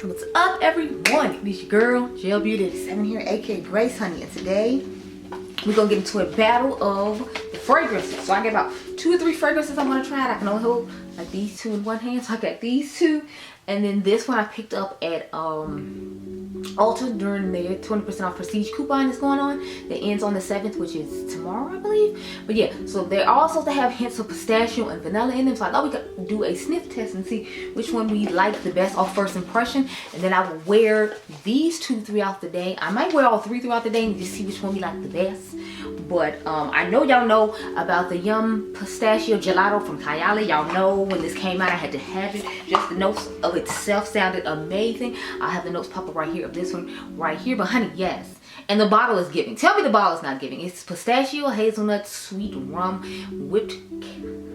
What's up, everyone? It's your girl Gelbeauty 7 here, aka Grace Honey, and today we're gonna get into a battle of the fragrances. So I get about 2 or 3 fragrances I want to try. I can only hold like these 2 in one hand, so I got these 2, and then this one I picked up at Ulta during their 20% off prestige coupon is going on. That ends on the 7th, which is tomorrow, I believe. But yeah, so they're all supposed to have hints of pistachio and vanilla in them. So I thought we could do a sniff test and see which one we like the best off first impression. And then I will wear these 2 throughout the day. I might wear all 3 throughout the day and just see which one we like the best. But I know y'all know about the Yum Pistachio Gelato from Kayali. Y'all know when this came out, I had to have it. Just the notes of itself sounded amazing. I have the notes pop up right here of this one right here. But honey, yes. And the bottle is giving. Tell me the bottle is not giving. It's pistachio, hazelnut, sweet rum, whipped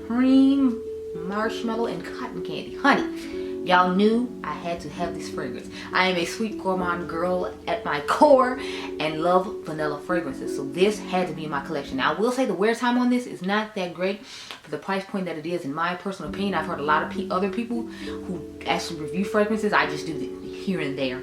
cream, marshmallow, and cotton candy. Honey, y'all knew I had to have this fragrance. I am a sweet gourmand girl at my core and love vanilla fragrances. So this had to be in my collection. Now I will say the wear time on this is not that great for the price point that it is, in my personal opinion. I've heard a lot of other people who actually review fragrances. I just do it here and there.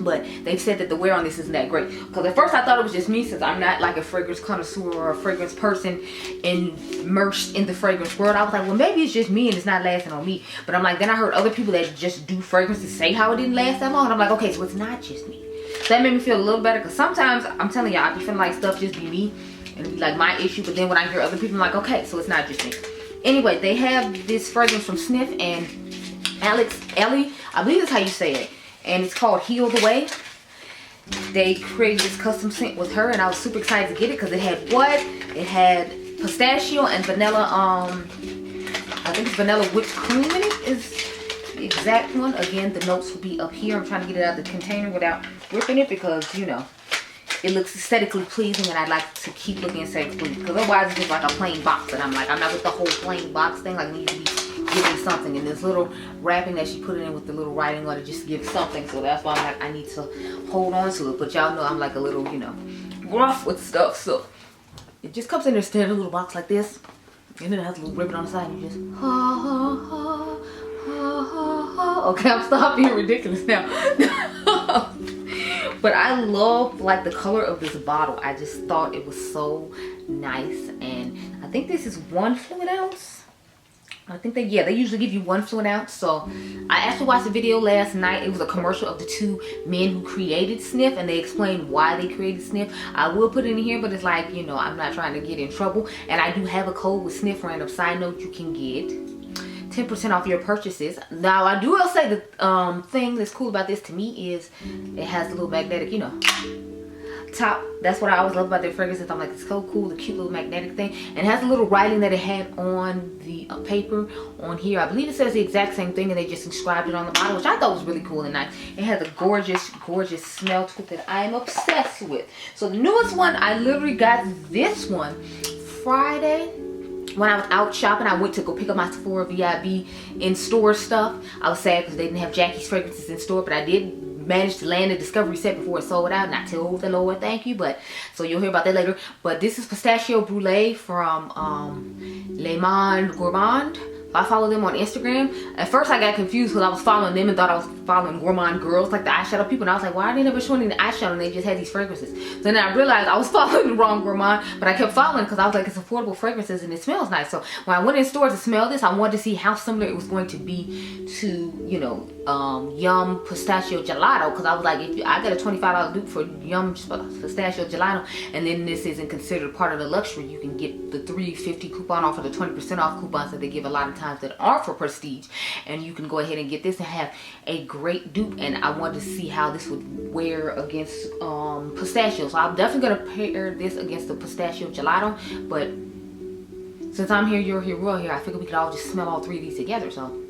But they've said that the wear on this isn't that great. Because at first I thought it was just me, since I'm not like a fragrance connoisseur or a fragrance person immersed in the fragrance world. I was like, well, maybe it's just me and it's not lasting on me. But I'm like, then I heard other people that just do fragrances say how it didn't last that long. And I'm like, okay, so it's not just me. So that made me feel a little better. Because sometimes, I'm telling y'all, I be feeling like stuff just be me and be like my issue. But then when I hear other people, I'm like, okay, so it's not just me. Anyway, they have this fragrance from Snif and Ellie. I believe that's how you say it. And it's called Heal the Way. They created this custom scent with her, and I was super excited to get it because it had what? It had pistachio and vanilla, I think it's vanilla whipped cream in it is the exact one. Again, the notes will be up here. I'm trying to get it out of the container without ripping it because, you know, it looks aesthetically pleasing, and I'd like to keep looking aesthetically pleasing because otherwise it's just like a plain box. And I'm like, I'm not with the whole plain box thing. Like, I need to be giving something, and this little wrapping that she put it in with the little writing on it just gives something. So that's why I'm like, I need to hold on to it. But y'all know I'm like a little, you know, rough with stuff. So it just comes in a standard little box like this, and then it has a little ribbon on the side, and you just ha ha ha ha ha ha. Okay, I'm stopping being ridiculous now. But I love like the color of this bottle. I just thought it was so nice, and I think this is 1 fluid ounce. I think they usually give you 1 fluid ounce. So I actually watched a video last night. It was a commercial of the 2 men who created Snif, and they explained why they created Snif. I will put it in here, but it's like, you know, I'm not trying to get in trouble. And I do have a code with Snif Random. Side note, you can get 10% off your purchases. Now I will say the thing that's cool about this to me is it has a little magnetic, you know, top. That's what I always love about their fragrances. I'm like, it's so cool, the cute little magnetic thing. And it has a little writing that it had on the paper on here. I believe it says the exact same thing, and they just inscribed it on the bottle, which I thought was really cool and nice. It has a gorgeous, gorgeous smell to it that I am obsessed with. So the newest one, I literally got this one Friday. When I was out shopping, I went to go pick up my Sephora VIB in-store stuff. I was sad because they didn't have Jackie's fragrances in store, but I did managed to land a discovery set before it sold out, and I told the Lord thank you. But so you'll hear about that later. But this is Pistachio Brulee from Gourmand. I follow them on Instagram. At first I got confused because I was following them and thought I was following Gourmand girls, like the eyeshadow people, and I was like, why are they never showing any eyeshadow and they just had these fragrances? So then I realized I was following the wrong Gourmand, but I kept following because I was like, it's affordable fragrances and it smells nice. So when I went in stores to smell this, I wanted to see how similar it was going to be to, you know, Yum Pistachio Gelato, because I was like, if I got a $25 dupe for Yum Pistachio Gelato, and then this isn't considered part of the luxury, you can get the $3.50 coupon off of the 20% off coupons that they give a lot of times that are for prestige, and you can go ahead and get this and have a great dupe. And I wanted to see how this would wear against pistachio, so I'm definitely going to pair this against the Pistachio Gelato. But since I'm here, you're here, we're here, I figured we could all just smell all 3 of these together. So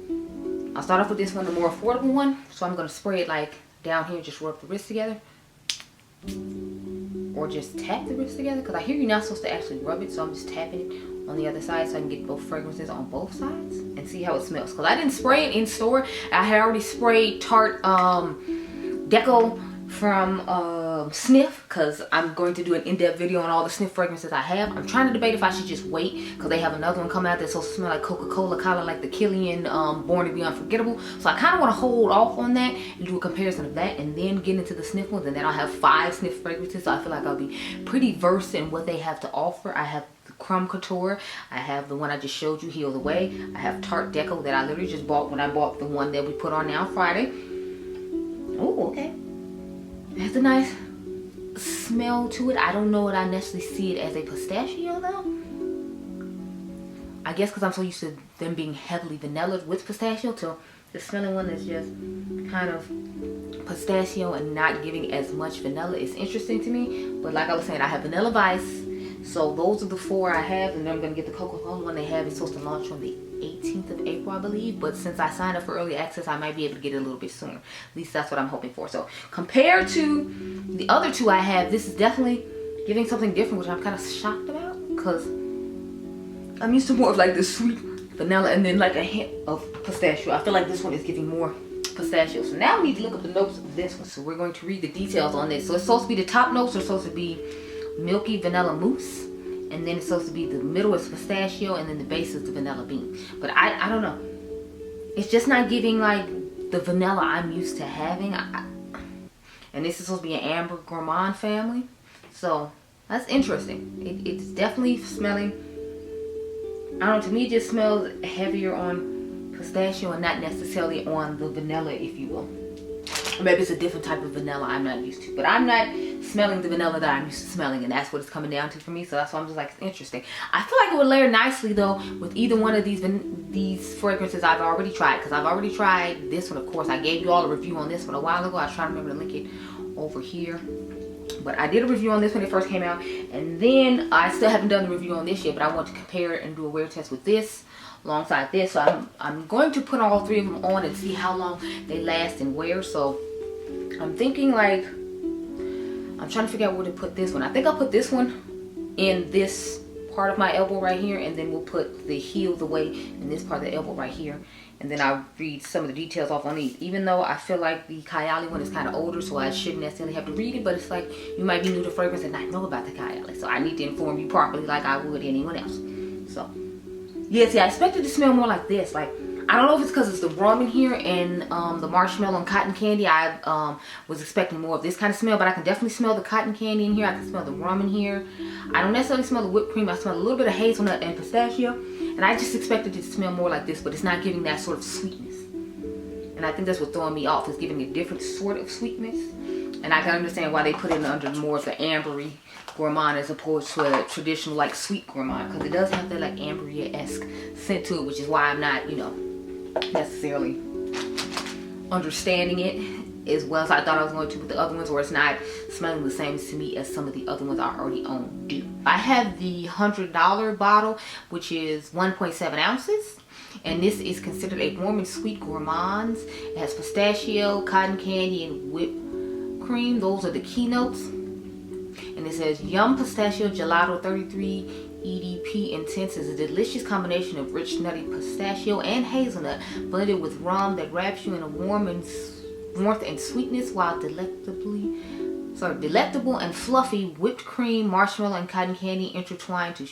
I'll start off with this one, the more affordable one. So I'm going to spray it like down here, just rub the wrists together, or just tap the wrists together, because I hear you're not supposed to actually rub it. So I'm just tapping it on the other side so I can get both fragrances on both sides and see how it smells. Because I didn't spray it in store. I had already sprayed Tarte Deco from Snif, because I'm going to do an in-depth video on all the Snif fragrances I have. I'm trying to debate if I should just wait, because they have another one coming out that's supposed to smell like Coca-Cola, kind of like the Killian Born to Be Unforgettable. So I kind of want to hold off on that and do a comparison of that, and then get into the Snif ones, and then I'll have 5 Snif fragrances. So I feel like I'll be pretty versed in what they have to offer. I have the Crumb Couture. I have the one I just showed you, Heal the Way. I have Tarte Deco that I literally just bought when I bought the one that we put on now Friday. Oh, okay. It has a nice smell to it. I don't know that I necessarily see it as a pistachio though. I guess because I'm so used to them being heavily vanilla with pistachio, till the smelling one is just kind of pistachio and not giving as much vanilla. It's interesting to me, but like I was saying, I have Vanilla Vice. So those are the 4 I have, and then I'm going to get the Coca-Cola one they have. It's supposed to launch on the 18th of April, I believe. But since I signed up for early access, I might be able to get it a little bit sooner. At least that's what I'm hoping for. So compared to the other 2 I have, this is definitely giving something different, which I'm kind of shocked about. Because I'm used to more of like the sweet vanilla and then like a hint of pistachio. I feel like this one is giving more pistachio. So now we need to look up the notes of this one. So we're going to read the details on this. So it's supposed to be the top notes are supposed to be milky vanilla mousse, and then it's supposed to be the middle is pistachio, and then the base is the vanilla bean. But I don't know, it's just not giving like the vanilla I'm used to having. And this is supposed to be an amber gourmand family, so that's interesting. It's definitely smelling, I don't know, to me it just smells heavier on pistachio and not necessarily on the vanilla, if you will. Or maybe it's a different type of vanilla I'm not used to. But I'm not smelling the vanilla that I'm used to smelling, and that's what it's coming down to for me. So that's why I'm just like, it's interesting. I feel like it would layer nicely though with either one of these fragrances I've already tried. Because I've already tried this one, of course. I gave you all a review on this one a while ago. I was trying to remember to link it over here. But I did a review on this when it first came out. And then I still haven't done the review on this yet, but I want to compare it and do a wear test with this alongside this. So I'm going to put all 3 of them on and see how long they last and wear. So I'm thinking like, I'm trying to figure out where to put this one. I think I'll put this one in this part of my elbow right here, and then we'll put the Heal the Way in this part of the elbow right here. And then I'll read some of the details off on these. Even though I feel like the Kayali one is kind of older, so I shouldn't necessarily have to read it, but it's like you might be new to fragrance and not know about the Kayali. So I need to inform you properly like I would anyone else. So yeah, see, I expected to smell more like this. Like, I don't know if it's because it's the rum in here and the marshmallow and cotton candy. I was expecting more of this kind of smell, but I can definitely smell the cotton candy in here. I can smell the rum in here. I don't necessarily smell the whipped cream. I smell a little bit of hazelnut and pistachio. And I just expected it to smell more like this, but it's not giving that sort of sweetness. And I think that's what's throwing me off. It's giving a different sort of sweetness. And I can understand why they put it under more of the ambery gourmand as opposed to a traditional like sweet gourmand, because it does have that like ambery-esque scent to it, which is why I'm not, you know, necessarily understanding it as well as I thought I was going to with the other ones, or it's not smelling the same to me as some of the other ones I already own do. I have the $100 bottle, which is 1.7 ounces. And this is considered a warm and sweet gourmand. It has pistachio, cotton candy, and whipped cream. Those are the keynotes. And it says Yum Pistachio Gelato 33 EDP Intense is a delicious combination of rich nutty pistachio and hazelnut blended with rum that wraps you in a warmth and sweetness, while delectable and fluffy whipped cream, marshmallow, and cotton candy intertwined to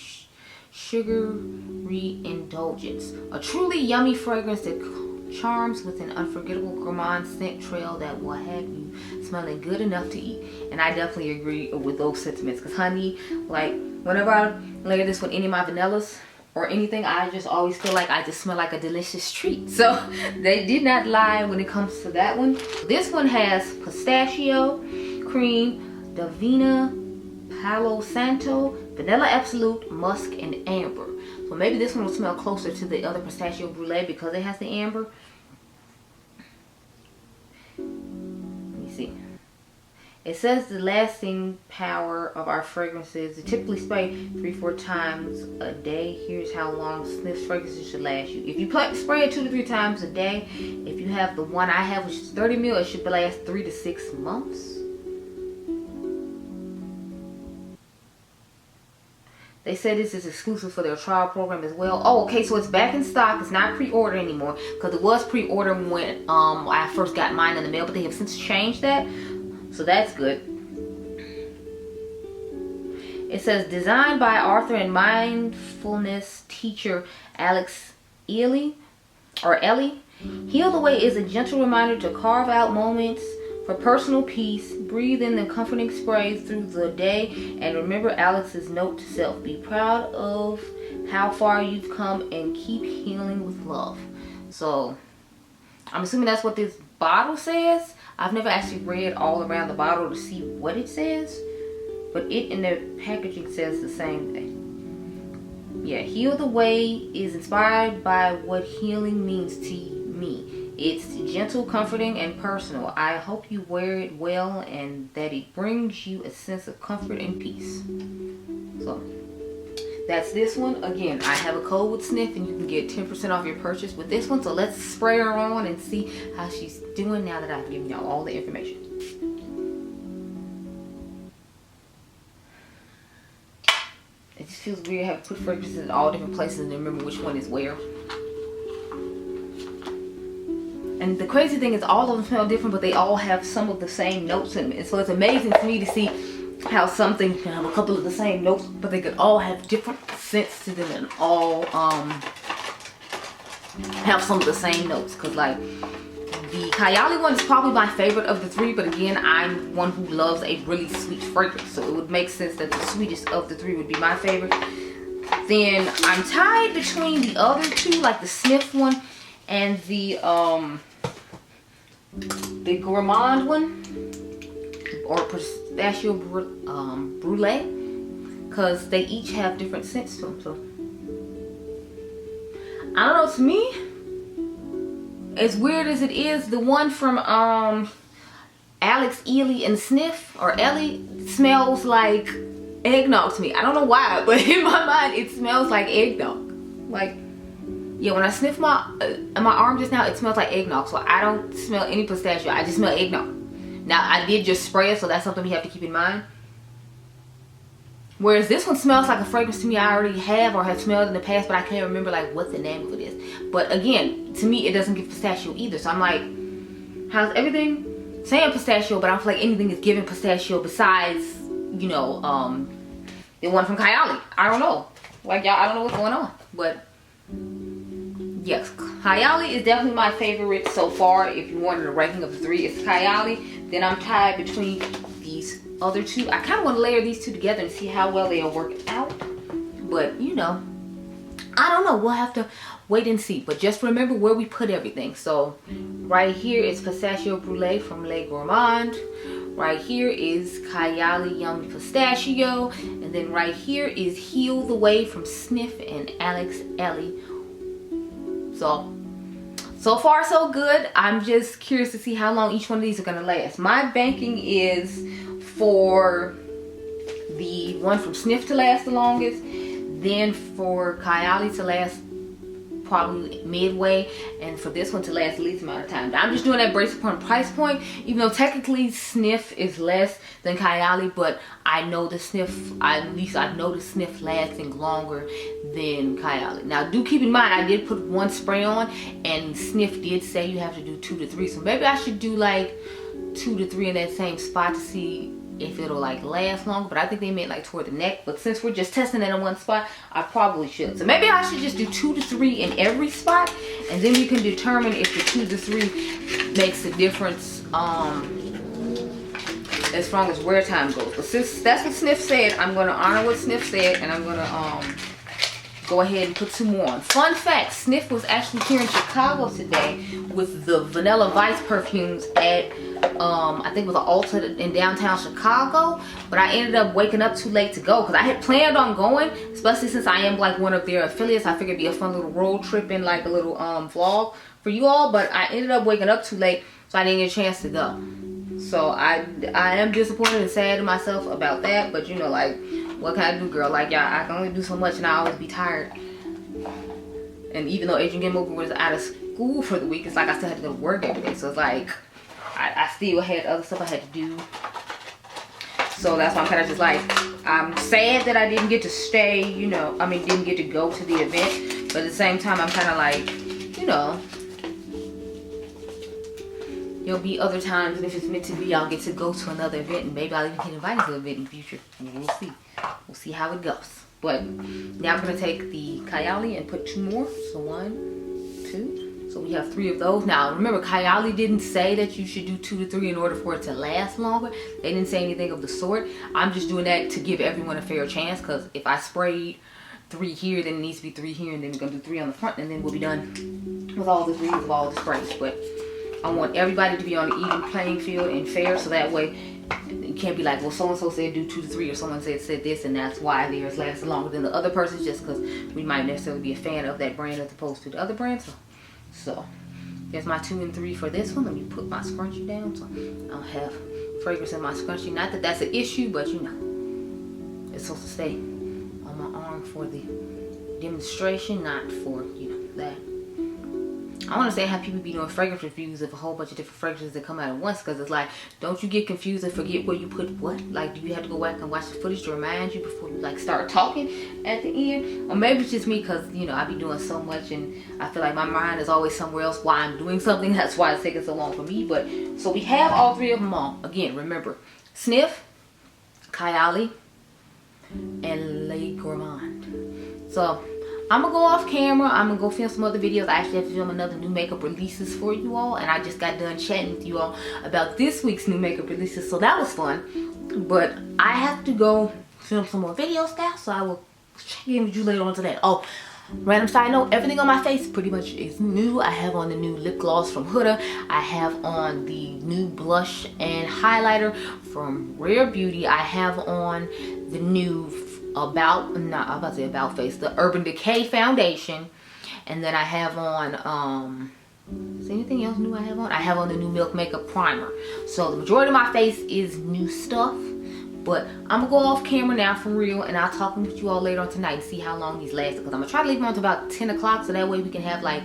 sugary indulgence. A truly yummy fragrance that charms with an unforgettable gourmand scent trail that will have you smelling good enough to eat. And I definitely agree with those sentiments, because honey, like whenever I layer this with any of my vanillas or anything, I just always feel like I just smell like a delicious treat. So they did not lie when it comes to that one. This one has pistachio, cream, Davina, Palo Santo, Vanilla Absolute, Musk, and Amber. So maybe this one will smell closer to the other pistachio brulee because it has the amber. Let me see. It says the lasting power of our fragrances. They typically spray 3-4 times a day. Here's how long Snif's fragrances should last you. If you spray it 2 to 3 times a day, if you have the one I have, which is 30 ml, it should last 3 to 6 months. They said this is exclusive for their trial program as well. Oh, okay, so it's back in stock. It's not pre-order anymore, because it was pre-order when I first got mine in the mail, but they have since changed that. So that's good. It says designed by author and mindfulness teacher Alex Ellie. Heal the Way is a gentle reminder to carve out moments for personal peace. Breathe in the comforting sprays through the day and remember Alex's note to self. Be proud of how far you've come and keep healing with love. So I'm assuming that's what this bottle says. I've never actually read all around the bottle to see what it says, but it in the packaging says the same thing. Yeah, Heal the Way is inspired by what healing means to me. It's gentle, comforting, and personal. I hope you wear it well and that it brings you a sense of comfort and peace. So that's this one. Again, I have a code with Snif and you can get 10% off your purchase with this one. So let's spray her on and see how she's doing now that I've given y'all all the information. It just feels weird having to put fragrances in all different places and remember which one is where. And the crazy thing is all of them smell different, but they all have some of the same notes in them. And so it's amazing to me to see how some things can have a couple of the same notes, but they could all have different scents to them and all have some of the same notes. Because like the Kayali one is probably my favorite of the three, but again, I'm one who loves a really sweet fragrance, so it would make sense that the sweetest of the three would be my favorite. Then I'm tied between the other two, like the Snif one and the Gourmand one, or Pistachio Brulee, because they each have different scents to them. So I don't know, to me, as weird as it is, the one from Alex, Ellie, and Snif, or Ellie, smells like eggnog to me. I don't know why, but in my mind it smells like eggnog. Like, yeah, when I sniff my arm just now, it smells like eggnog. So I don't smell any pistachio, I just smell eggnog. Now I did just spray it, so that's something we have to keep in mind. Whereas this one smells like a fragrance to me I already have or have smelled in the past, but I can't remember like what the name of it is. But again, to me it doesn't give pistachio either. So I'm like, how's everything saying pistachio, but I don't feel like anything is giving pistachio besides, you know, the one from Kayali. I don't know. Like, y'all, I don't know what's going on. But yes, Kayali is definitely my favorite so far. If you wanted a ranking of the three, it's Kayali. Then I'm tied between these other two. I kind of want to layer these two together and see how well they'll work out. But, you know, I don't know. We'll have to wait and see. But just remember where we put everything. So, right here is Pistachio Brulee from Le Gourmand. Right here is Kayali Yummy Pistachio. And then right here is Heal the Way from Snif and Alex Ellie. So far so good. I'm just curious to see how long each one of these are going to last. My banking is for the one from Snif to last the longest, then for Kayali to last probably midway, and for this one to last the least amount of time. Now, I'm just doing that based upon price point, even though technically Snif is less than Kayali, but I know the Snif, at least I know the Snif lasting longer than Kayali. Now do keep in mind, I did put one spray on and Snif did say you have to do 2 to 3, so maybe I should do like 2 to 3 in that same spot to see if it'll like last longer. But I think they meant like toward the neck, but since we're just testing it in one spot, I probably should. So maybe I should just do 2 to 3 in every spot, and then we can determine if the 2 to 3 makes a difference as far as wear time goes. But since that's what Snif said, I'm going to honor what Snif said, and I'm going to go ahead and put 2 more on. Fun fact, Snif was actually here in Chicago today with the Vanilla Vice perfumes at I think it was an Ulta in downtown Chicago, but I ended up waking up too late to go because I had planned on going, especially since I am like one of their affiliates. I figured it'd be a fun little road trip and like a little vlog for you all, but I ended up waking up too late, so I didn't get a chance to go. So I am disappointed and sad to myself about that, but you know, like, what can I do, girl? Like, y'all, I can only do so much and I always be tired. And even though Adriangameover was out of school for the week, it's like I still had to go to work every day, so it's like I still had other stuff I had to do. So that's why I'm kind of just like, I'm sad that I didn't get to stay, you know, I mean, didn't get to go to the event. But at the same time, I'm kind of like, you know, there'll be other times, and if it's meant to be, I'll get to go to another event, and maybe I'll even get invited to an event in the future. We'll see. we'll see how it goes. But now I'm gonna take the Kayali and put 2 more. So 1, 2. So we have 3 of those. Now remember, Kayali didn't say that you should do 2 to 3 in order for it to last longer. They didn't say anything of the sort. I'm just doing that to give everyone a fair chance, because if I sprayed 3 here, then it needs to be 3 here, and then we're gonna do 3 on the front, and then we'll be done with all the reuse of all the sprays. But I want everybody to be on an even playing field and fair, so that way it can't be like, well, so-and-so said do 2 to 3, or someone said this, and that's why theirs lasted longer than the other person's, just because we might necessarily be a fan of that brand as opposed to the other brand. So there's my 2 and 3 for this one. Let me put my scrunchie down so I'll have fragrance in my scrunchie. Not that that's an issue, but you know, it's supposed to stay on my arm for the demonstration, not for, you know, that. I want to say how people be doing fragrance reviews of a whole bunch of different fragrances that come out at once, because it's like, don't you get confused and forget where you put what? Like, do you have to go back and watch the footage to remind you before you like start talking at the end? Or maybe it's just me, because you know, I be doing so much and I feel like my mind is always somewhere else while I'm doing something. That's why it's taking so long for me. But so we have all 3 of them on. Again, remember, Snif, Kayali, and Le Gourmand. So I'm gonna go off camera. I'm gonna go film some other videos. I actually have to film another new makeup releases for you all, and I just got done chatting with you all about this week's new makeup releases, so that was fun. But I have to go film some more videos now, so I will check in with you later on today. Oh, random side note, everything on my face pretty much is new. I have on the new lip gloss from Huda. I have on the new blush and highlighter from Rare Beauty. I have on the new About Face, the Urban Decay foundation, and then I have on is anything else new I have on? I have on the new Milk Makeup primer. So the majority of my face is new stuff, but I'm gonna go off camera now for real, and I'll talk with you all later on tonight and see how long these last, because I'm gonna try to leave them on to about 10 o'clock, so that way we can have like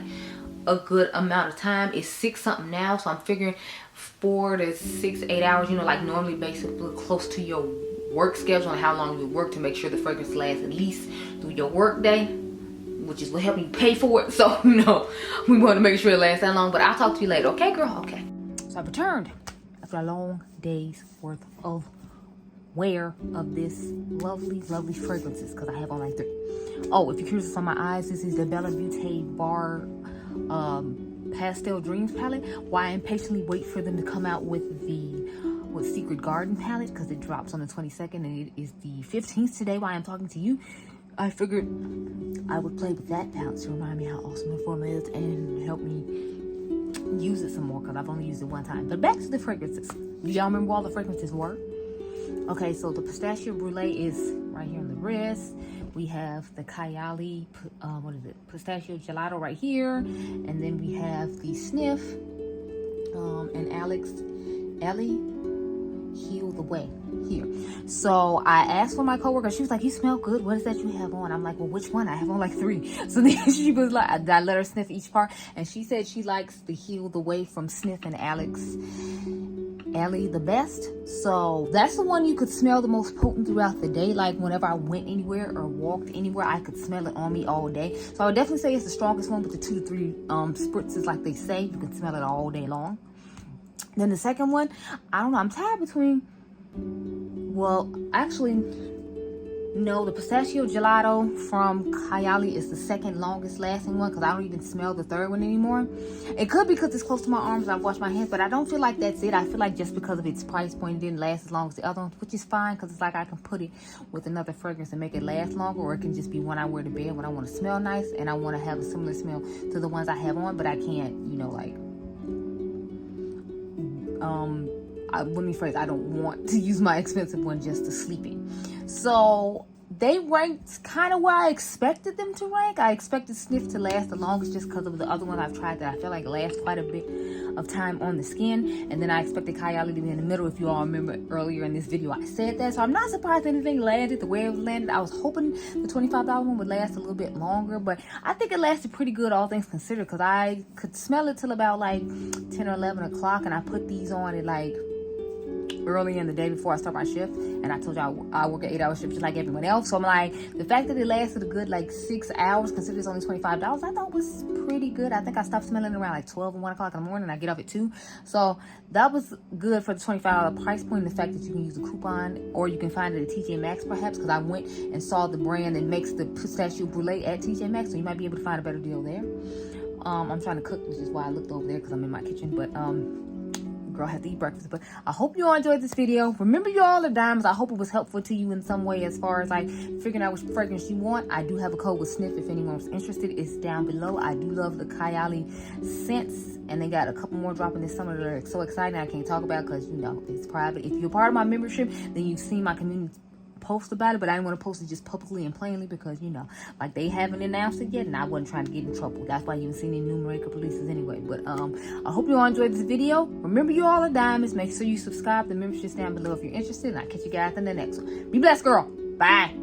a good amount of time. It's 6 something now, so I'm figuring 4 to 6, 8 hours, you know, like normally basically close to your work schedule and how long you work, to make sure the fragrance lasts at least through your work day, which is what helped me pay for it. So you know, we want to make sure it lasts that long. But I'll talk to you later, okay girl? Okay. So I've returned after a long day's worth of wear of this lovely fragrances, because I have on like 3. Oh, if you're curious on my eyes, this is the Beaute Bar Pastel Dreams palette. Why I impatiently wait for them to come out with the Secret Garden palette, because it drops on the 22nd and it is the 15th today while I'm talking to you. I figured I would play with that palette to remind me how awesome the formula is and help me use it some more, because I've only used it one time. But back to the fragrances. Do y'all remember all the fragrances were? Okay, so the Pistachio Brulee is right here on the wrist. We have the Kayali, Pistachio Gelato right here. And then we have the Snif and Ellie Heal the Way here. So I asked for my coworker, she was like, you smell good, what is that you have on? I'm like, well, which one? I have on like 3. So then she was like, I let her sniff each part, and she said she likes the Heal the Way from Snif and Ellie the best. So that's the one you could smell the most potent throughout the day. Like whenever I went anywhere or walked anywhere, I could smell it on me all day. So I would definitely say it's the strongest one with the 2 to 3 spritzes like they say. You can smell it all day long. Then the second one, I don't know, I'm tied between, well, actually, no, the Pistachio Gelato from Kayali is the second longest lasting one, because I don't even smell the third one anymore. It could be because it's close to my arms and I've washed my hands, but I don't feel like that's it. I feel like just because of its price point, it didn't last as long as the other one, which is fine, because it's like I can put it with another fragrance and make it last longer, or it can just be one I wear to bed when I want to smell nice and I want to have a similar smell to the ones I have on, but I can't, you know, like, let me phrase, I don't want to use my expensive one just to sleep in. So they ranked kind of where I expected them to rank. I expected Snif to last the longest just because of the other one I've tried that I feel like lasts quite a bit of time on the skin. And then I expected Kayali to be in the middle. If you all remember earlier in this video, I said that. So I'm not surprised anything landed the way it landed. I was hoping the $25 one would last a little bit longer, but I think it lasted pretty good, all things considered, because I could smell it till about like 10 or 11 o'clock, and I put these on at like early in the day before I start my shift, and I told y'all I work an 8-hour shift just like everyone else. So I'm like, the fact that it lasted a good like 6 hours, considering it's only $25, I thought was pretty good. I think I stopped smelling around like 12 and 1 o'clock in the morning, and I get off at 2. So that was good for the $25 price point. And the fact that you can use a coupon, or you can find it at TJ Maxx perhaps, because I went and saw the brand that makes the pistachio brulee at TJ Maxx, so you might be able to find a better deal there. I'm trying to cook, which is why I looked over there, because I'm in my kitchen. But girl, I have to eat breakfast. But I hope you all enjoyed this video. Remember, you all are diamonds. I hope it was helpful to you in some way as far as like figuring out which fragrance you want. I do have a code with Snif if anyone's interested. It's down below. I do love the Kayali scents, and they got a couple more dropping this summer that are so exciting I can't talk about because, you know, it's private. If you're part of my membership, then you've seen my community post about it, but I didn't want to post it just publicly and plainly because, you know, like they haven't announced it yet, and I wasn't trying to get in trouble. That's why you haven't seen any new makeup releases anyway. But I hope you all enjoyed this video. Remember, you all are diamonds. Make sure you subscribe. The membership's down below if you're interested, and I'll catch you guys in the next one. Be blessed, girl. Bye.